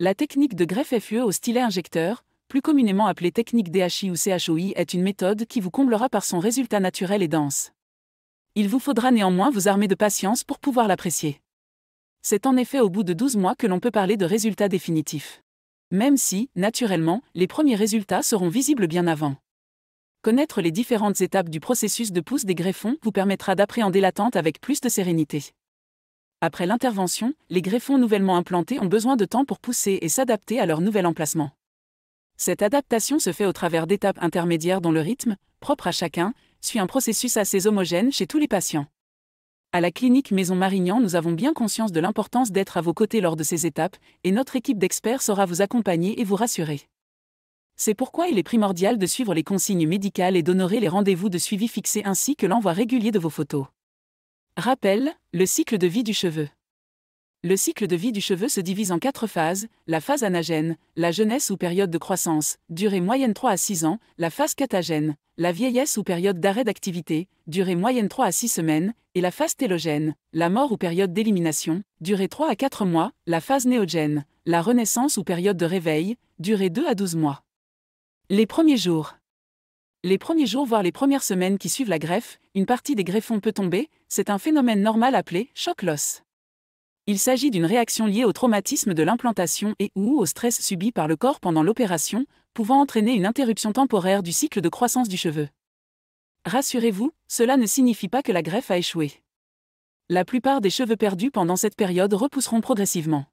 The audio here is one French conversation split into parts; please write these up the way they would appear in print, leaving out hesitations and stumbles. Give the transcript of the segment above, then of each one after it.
La technique de greffe FUE au stylet injecteur, plus communément appelée technique DHI ou CHOI, est une méthode qui vous comblera par son résultat naturel et dense. Il vous faudra néanmoins vous armer de patience pour pouvoir l'apprécier. C'est en effet au bout de 12 mois que l'on peut parler de résultats définitifs. Même si, naturellement, les premiers résultats seront visibles bien avant. Connaître les différentes étapes du processus de pousse des greffons vous permettra d'appréhender l'attente avec plus de sérénité. Après l'intervention, les greffons nouvellement implantés ont besoin de temps pour pousser et s'adapter à leur nouvel emplacement. Cette adaptation se fait au travers d'étapes intermédiaires dont le rythme, propre à chacun, suit un processus assez homogène chez tous les patients. À la clinique Maison Marignan, nous avons bien conscience de l'importance d'être à vos côtés lors de ces étapes, et notre équipe d'experts saura vous accompagner et vous rassurer. C'est pourquoi il est primordial de suivre les consignes médicales et d'honorer les rendez-vous de suivi fixés ainsi que l'envoi régulier de vos photos. Rappel, le cycle de vie du cheveu. Le cycle de vie du cheveu se divise en 4 phases: la phase anagène, la jeunesse ou période de croissance, durée moyenne 3 à 6 ans, la phase catagène, la vieillesse ou période d'arrêt d'activité, durée moyenne 3 à 6 semaines, et la phase télogène, la mort ou période d'élimination, durée 3 à 4 mois, la phase néogène, la renaissance ou période de réveil, durée 2 à 12 mois. Les premiers jours. Les premiers jours voire les premières semaines qui suivent la greffe, une partie des greffons peut tomber, c'est un phénomène normal appelé choc loss. Il s'agit d'une réaction liée au traumatisme de l'implantation et ou au stress subi par le corps pendant l'opération, pouvant entraîner une interruption temporaire du cycle de croissance du cheveu. Rassurez-vous, cela ne signifie pas que la greffe a échoué. La plupart des cheveux perdus pendant cette période repousseront progressivement.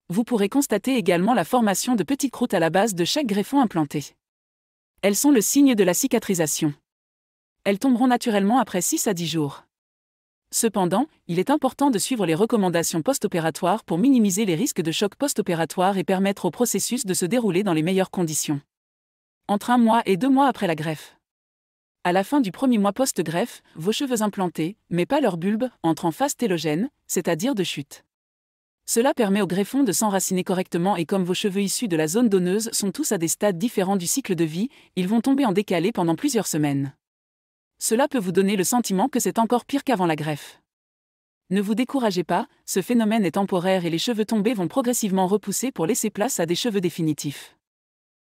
Vous pourrez constater également la formation de petites croûtes à la base de chaque greffon implanté. Elles sont le signe de la cicatrisation. Elles tomberont naturellement après 6 à 10 jours. Cependant, il est important de suivre les recommandations post-opératoires pour minimiser les risques de choc post-opératoire et permettre au processus de se dérouler dans les meilleures conditions. Entre 1 mois et 2 mois après la greffe. À la fin du premier mois post-greffe, vos cheveux implantés, mais pas leur bulbe, entrent en phase télogène, c'est-à-dire de chute. Cela permet au greffon de s'enraciner correctement et comme vos cheveux issus de la zone donneuse sont tous à des stades différents du cycle de vie, ils vont tomber en décalé pendant plusieurs semaines. Cela peut vous donner le sentiment que c'est encore pire qu'avant la greffe. Ne vous découragez pas, ce phénomène est temporaire et les cheveux tombés vont progressivement repousser pour laisser place à des cheveux définitifs.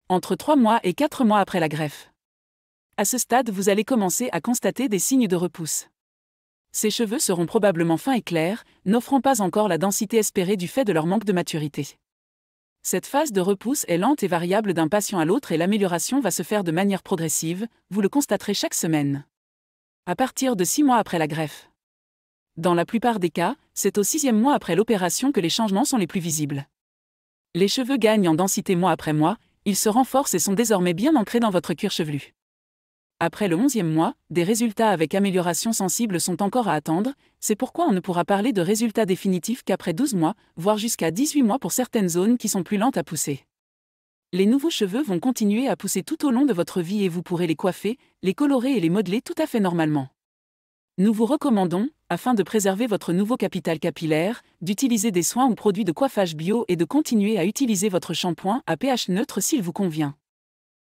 Entre 3 mois et 4 mois après la greffe. À ce stade, vous allez commencer à constater des signes de repousse. Ces cheveux seront probablement fins et clairs, n'offrant pas encore la densité espérée du fait de leur manque de maturité. Cette phase de repousse est lente et variable d'un patient à l'autre et l'amélioration va se faire de manière progressive, vous le constaterez chaque semaine. À partir de 6 mois après la greffe. Dans la plupart des cas, c'est au 6e mois après l'opération que les changements sont les plus visibles. Les cheveux gagnent en densité mois après mois, ils se renforcent et sont désormais bien ancrés dans votre cuir chevelu. Après le 11e mois, des résultats avec amélioration sensible sont encore à attendre, c'est pourquoi on ne pourra parler de résultats définitifs qu'après 12 mois, voire jusqu'à 18 mois pour certaines zones qui sont plus lentes à pousser. Les nouveaux cheveux vont continuer à pousser tout au long de votre vie et vous pourrez les coiffer, les colorer et les modeler tout à fait normalement. Nous vous recommandons, afin de préserver votre nouveau capital capillaire, d'utiliser des soins ou produits de coiffage bio et de continuer à utiliser votre shampoing à pH neutre s'il vous convient.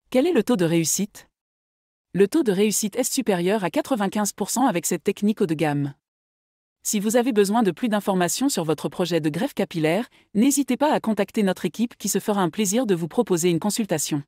Quel est le taux de réussite ? Le taux de réussite est supérieur à 95% avec cette technique haut de gamme. Si vous avez besoin de plus d'informations sur votre projet de greffe capillaire, n'hésitez pas à contacter notre équipe qui se fera un plaisir de vous proposer une consultation.